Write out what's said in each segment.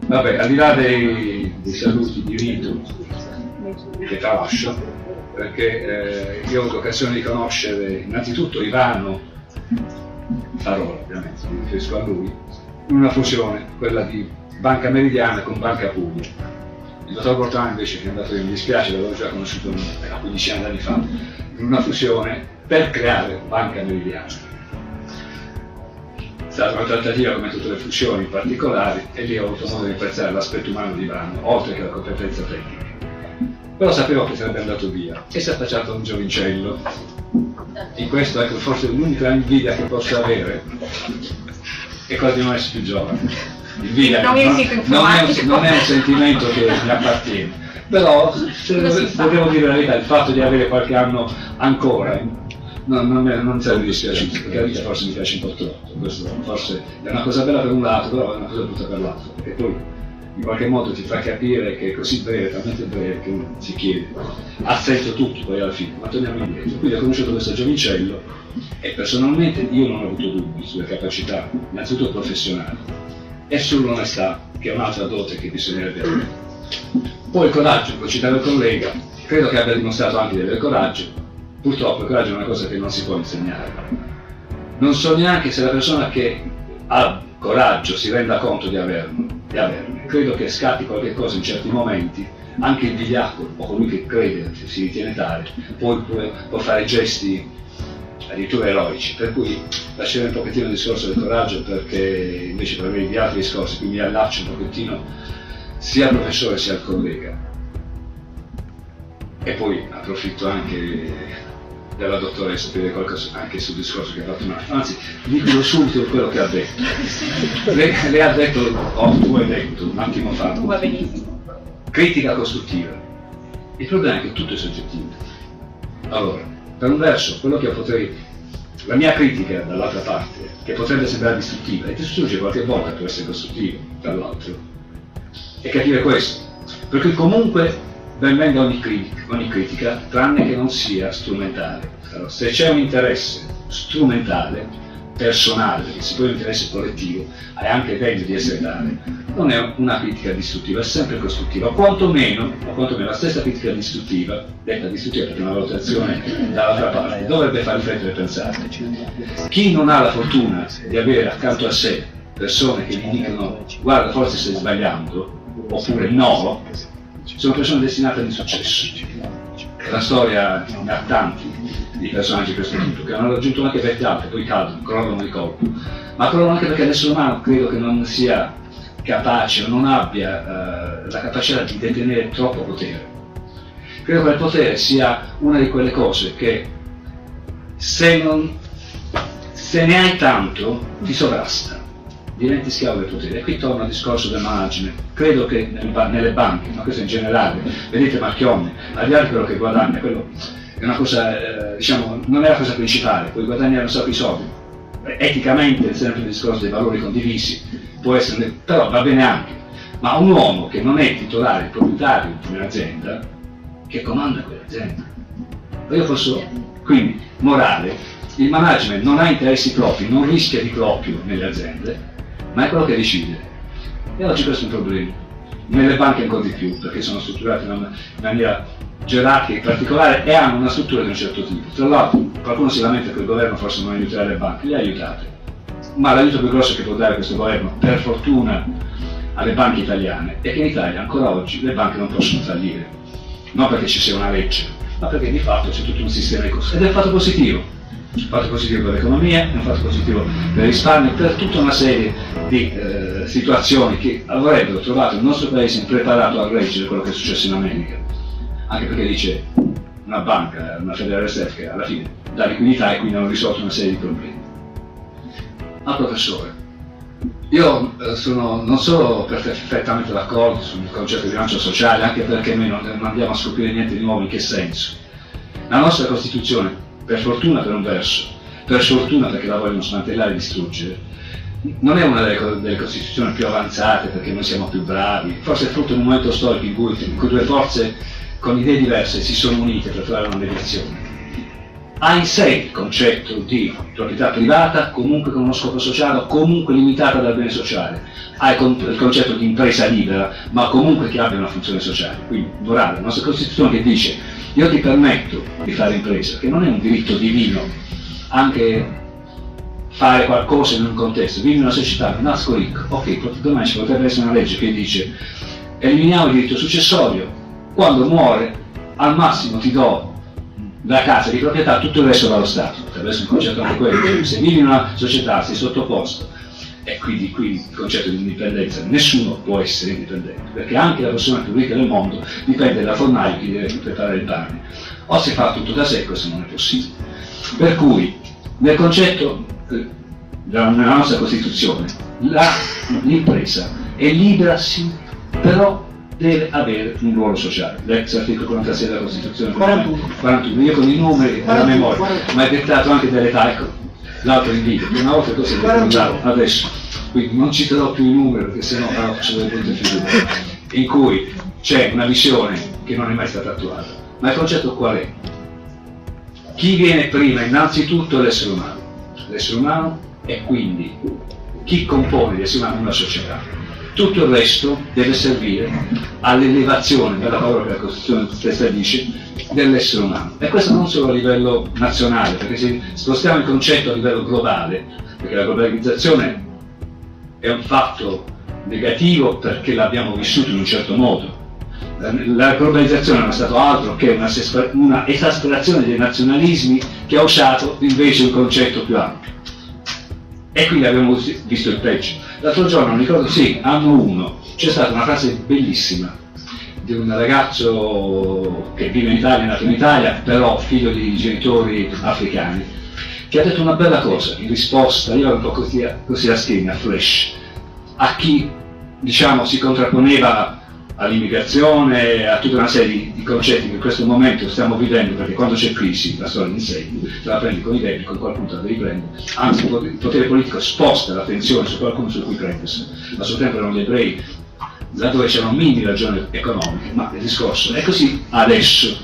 Vabbè, al di là dei saluti di rito che tralascio, perché io ho avuto occasione di conoscere innanzitutto Ivano Farola, ovviamente, mi riferisco a lui, in una fusione, quella di Banca Meridiana con Banca Puglia. Il dottor Bortone invece, che è andato, mi dispiace, l'avevo già conosciuto una quindicina d'anni fa, in una fusione per creare Banca Meridiana. È stata una trattativa come tutte le fusioni particolari e lì ho avuto modo di apprezzare l'aspetto umano di Ivano, oltre che la competenza tecnica. Però sapevo che sarebbe andato via e si è affacciato a un giovincello. In questo, ecco, forse l'unica invidia che posso avere è quella di non essere più giovane. L'invidia non è un sentimento che mi appartiene, però se devo dire la verità, il fatto di avere qualche anno ancora non sarebbe dispiaciuto, perché la vita forse mi piace un po' troppo. Questo forse è una cosa bella per un lato, però è una cosa brutta per l'altro, perché poi in qualche modo ti fa capire che è così breve, talmente breve, che uno si chiede, ha senso tutto poi alla fine, ma torniamo indietro. Quindi ho conosciuto questo giovincello e personalmente io non ho avuto dubbi sulle capacità, innanzitutto professionali, e sull'onestà, che è un'altra dote che bisognerebbe avere. Poi il coraggio, può citare il collega, credo che abbia dimostrato anche di avere coraggio. Purtroppo il coraggio è una cosa che non si può insegnare. Non so neanche se la persona che ha coraggio si renda conto di averne. Credo che scatti qualche cosa in certi momenti, anche il vigliacco o colui che crede, che si ritiene tale, poi può fare gesti addirittura eroici, per cui lascerei un pochettino il discorso del coraggio, perché invece per avere gli altri discorsi, quindi mi allaccio un pochettino sia al professore sia al collega. E poi approfitto anche della dottoressa per dire qualcosa anche sul discorso che ha fatto un attimo, anzi dico subito quello che ha detto. Lei ha detto, tu hai detto un attimo fa, critica costruttiva. Il problema è che tutto è soggettivo. Allora, per un verso, quello che la mia critica dall'altra parte, che potrebbe sembrare distruttiva, e distrugge qualche volta può essere costruttivo, tra l'altro, è capire questo. Perché comunque ben venga ogni critica, tranne che non sia strumentale. Allora, se c'è un interesse strumentale, personale, che si può un interesse collettivo, è anche degno di essere tale, non è una critica distruttiva, è sempre costruttiva, o quantomeno la stessa critica distruttiva, detta distruttiva perché è una valutazione dall'altra parte, dovrebbe far riflettere e pensare. Chi non ha la fortuna di avere accanto a sé persone che gli dicono guarda forse stai sbagliando, oppure no, sono persone destinate all'insuccesso. La storia ne ha tanti di personaggi di questo tipo, che hanno raggiunto anche vette alte, poi cadono, crollano di colpo. Ma crollano anche perché l'essere umano credo che non sia capace o non abbia la capacità di detenere troppo potere. Credo che il potere sia una di quelle cose che se ne hai tanto ti sovrasta, diventi schiavo del potere. E qui torno al discorso del management. Credo che nelle banche, ma questo in generale, vedete Marchionne, al di là di quello che guadagna, quello è una cosa, diciamo, non è la cosa principale, puoi guadagnare un sacco di soldi. Eticamente, sempre il discorso dei valori condivisi, può essere, però va bene anche. Ma un uomo che non è titolare, proprietario di un'azienda, che comanda quell'azienda. Io posso, quindi, morale, il management non ha interessi propri, non rischia di proprio nelle aziende, ma è quello che decide. E oggi questo è un problema. Nelle banche ancora di più, perché sono strutturate in maniera gerarchica e particolare e hanno una struttura di un certo tipo. Tra l'altro qualcuno si lamenta che il governo forse non aiuterà le banche, le ha aiutate. Ma l'aiuto più grosso che può dare questo governo, per fortuna, alle banche italiane, è che in Italia ancora oggi le banche non possono fallire. Non perché ci sia una legge, ma perché di fatto c'è tutto un sistema di costi. Ed è un fatto positivo. Un fatto positivo per l'economia, è un fatto positivo per il risparmio, per tutta una serie di situazioni che avrebbero trovato il nostro paese impreparato a reggere quello che è successo in America. Anche perché dice una banca, una Federal Reserve, che alla fine dà liquidità e quindi hanno risolto una serie di problemi. Ma professore, io non sono perfettamente d'accordo sul concetto di bilancio sociale, anche perché noi non andiamo a scoprire niente di nuovo. In che senso? La nostra Costituzione, per fortuna per un verso, per sfortuna perché la vogliono smantellare e distruggere, non è una delle Costituzioni più avanzate perché noi siamo più bravi, forse è frutto di un momento storico in cui due forze con idee diverse si sono unite per trovare una mediazione. ha in sé il concetto di proprietà privata, comunque con uno scopo sociale, comunque limitata dal bene sociale, ha il concetto di impresa libera, ma comunque che abbia una funzione sociale. Quindi, morale, la nostra Costituzione che dice io ti permetto di fare impresa, che non è un diritto divino, anche fare qualcosa in un contesto, vivi in una società, nasco ricco, ok, domani ci potrebbe essere una legge che dice eliminiamo il diritto successorio, quando muore al massimo ti do la casa di proprietà, tutto il resto va allo Stato. Potrebbe essere un concetto anche quello, se vivi in una società sei sottoposto, e quindi qui il concetto di indipendenza, nessuno può essere indipendente, perché anche la persona più ricca del mondo dipende dal fornaio che deve preparare il pane, o si fa tutto da sé, questo non è possibile. Per cui nel concetto nella nostra Costituzione l'impresa è libera sì, però deve avere un ruolo sociale. L'ex articolo 46 della Costituzione 41, io con i numeri alla memoria, ma è dettato anche dall'età, ecco, l'altro invito, una volta così lo ricordavo adesso, quindi non citerò più i numeri perché sennò faccio delle brutte figure, in cui c'è una visione che non è mai stata attuata. Ma il concetto qual è? Chi viene prima innanzitutto è l'essere umano. L'essere umano è quindi chi compone l'essere umano una società. Tutto il resto deve servire all'elevazione, bella parola che la Costituzione stessa dice, dell'essere umano. E questo non solo a livello nazionale, perché se spostiamo il concetto a livello globale, perché la globalizzazione è un fatto negativo perché l'abbiamo vissuto in un certo modo. La globalizzazione non è stato altro che una esasperazione dei nazionalismi che ha usato invece un concetto più ampio. E quindi abbiamo visto il peggio. L'altro giorno, non ricordo, sì, anno 1, c'è stata una frase bellissima di un ragazzo che vive in Italia, è nato in Italia, però figlio di genitori africani, che ha detto una bella cosa in risposta, io ero un po' così a schiena, a flash, a chi, diciamo, si contrapponeva all'immigrazione, a tutta una serie di concetti che in questo momento stiamo vivendo, perché quando c'è crisi la storia insegna, te la prendi con i debiti, con qualcuno te la devi prendere, anzi il potere politico sposta l'attenzione su qualcuno su cui prendersi. A suo tempo erano gli ebrei, laddove c'erano minimi ragioni economiche, ma il discorso è così adesso.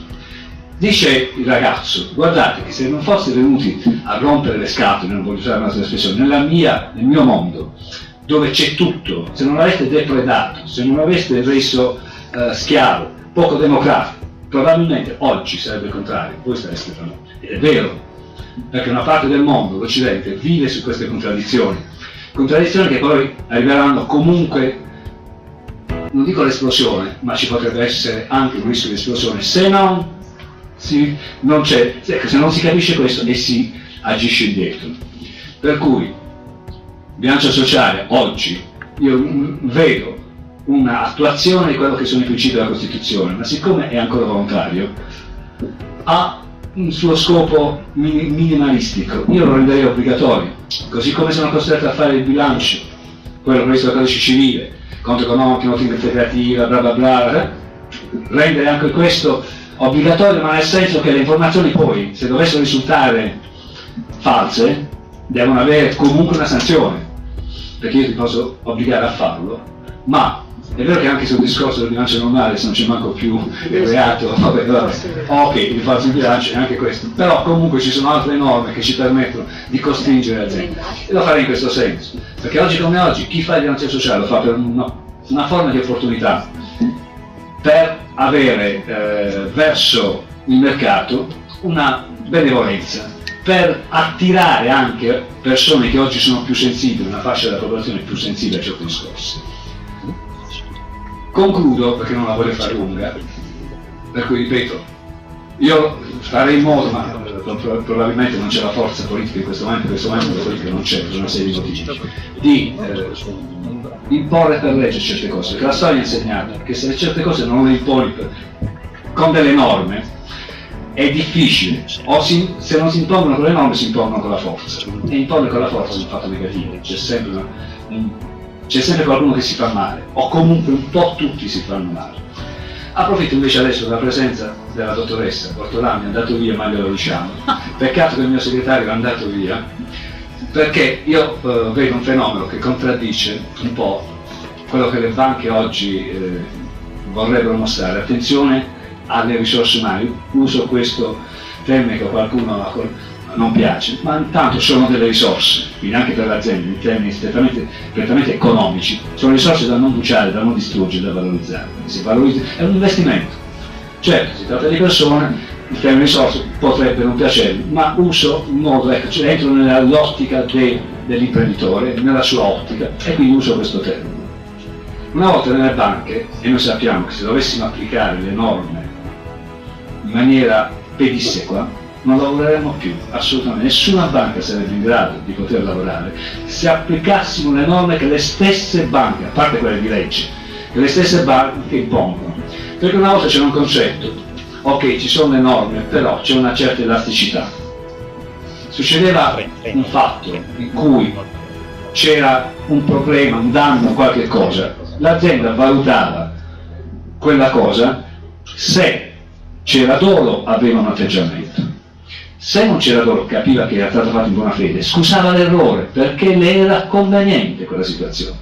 Dice il ragazzo, guardate che se non foste venuti a rompere le scatole, non voglio usare un'altra espressione, nel mio mondo, dove c'è tutto, se non l'aveste depredato, se non l'aveste reso schiavo, poco democratico, probabilmente oggi sarebbe il contrario, voi sareste famosi. Ed è vero, perché una parte del mondo, l'Occidente, vive su queste contraddizioni che poi arriveranno comunque, non dico l'esplosione, ma ci potrebbe essere anche un rischio di esplosione, se non si capisce questo e si agisce indietro. Per cui bilancio sociale oggi io vedo un'attuazione di quello che sono i principi della Costituzione, ma siccome è ancora volontario ha un suo scopo minimalistico. Io lo renderei obbligatorio, così come sono costretto a fare il bilancio, quello previsto dal codice civile, conto economico, nota integrativa, bla bla bla, rendere anche questo obbligatorio, ma nel senso che le informazioni poi, se dovessero risultare false, devono avere comunque una sanzione, perché io ti posso obbligare a farlo, ma è vero che anche sul discorso del bilancio normale, se non c'è manco più il reato, ok, il falso in bilancio è anche questo, però comunque ci sono altre norme che ci permettono di costringere la gente, e lo farei in questo senso, perché oggi come oggi chi fa il bilancio sociale lo fa per una forma di opportunità, per avere verso il mercato una benevolenza, per attirare anche persone che oggi sono più sensibili, una fascia della popolazione più sensibile a certi discorsi. Concludo, perché non la voglio fare lunga, per cui ripeto, io farei in modo, ma probabilmente non c'è la forza politica in questo momento la politica non c'è per una serie di motivi, di imporre per legge certe cose, perché la storia ha insegnato che se certe cose non le imponi con delle norme, è difficile, o se non si impongono con le norme si impongono con la forza, e imporre con la forza è un fatto negativo, c'è sempre qualcuno che si fa male, o comunque un po' tutti si fanno male. Approfitto invece adesso della presenza della dottoressa Bortolami, è andato via, ma glielo diciamo, peccato che il mio segretario è andato via, perché io vedo un fenomeno che contraddice un po' quello che le banche oggi vorrebbero mostrare, attenzione alle risorse umane. Uso questo termine che a qualcuno non piace, ma intanto sono delle risorse, quindi anche per l'azienda, in termini prettamente economici, sono risorse da non bruciare, da non distruggere, da valorizzare. Si valorizza, è un investimento. Certo, si tratta di persone, il termine risorse potrebbe non piacermi, ma uso in modo, ecco, cioè entro nell'ottica dell'imprenditore, nella sua ottica, e quindi uso questo termine. Una volta nelle banche, e noi sappiamo che se dovessimo applicare le norme in maniera pedissequa, non lavoreremo più, assolutamente. Nessuna banca sarebbe in grado di poter lavorare se applicassimo le norme che le stesse banche, a parte quelle di legge, che le stesse banche impongono. Perché una volta c'era un concetto, ok, ci sono le norme, però c'è una certa elasticità. Succedeva un fatto in cui c'era un problema, un danno, qualche cosa, l'azienda valutava quella cosa, se c'era dolo aveva un atteggiamento, se non c'era dolo capiva che era stato fatto in buona fede, scusava l'errore perché le era conveniente quella situazione.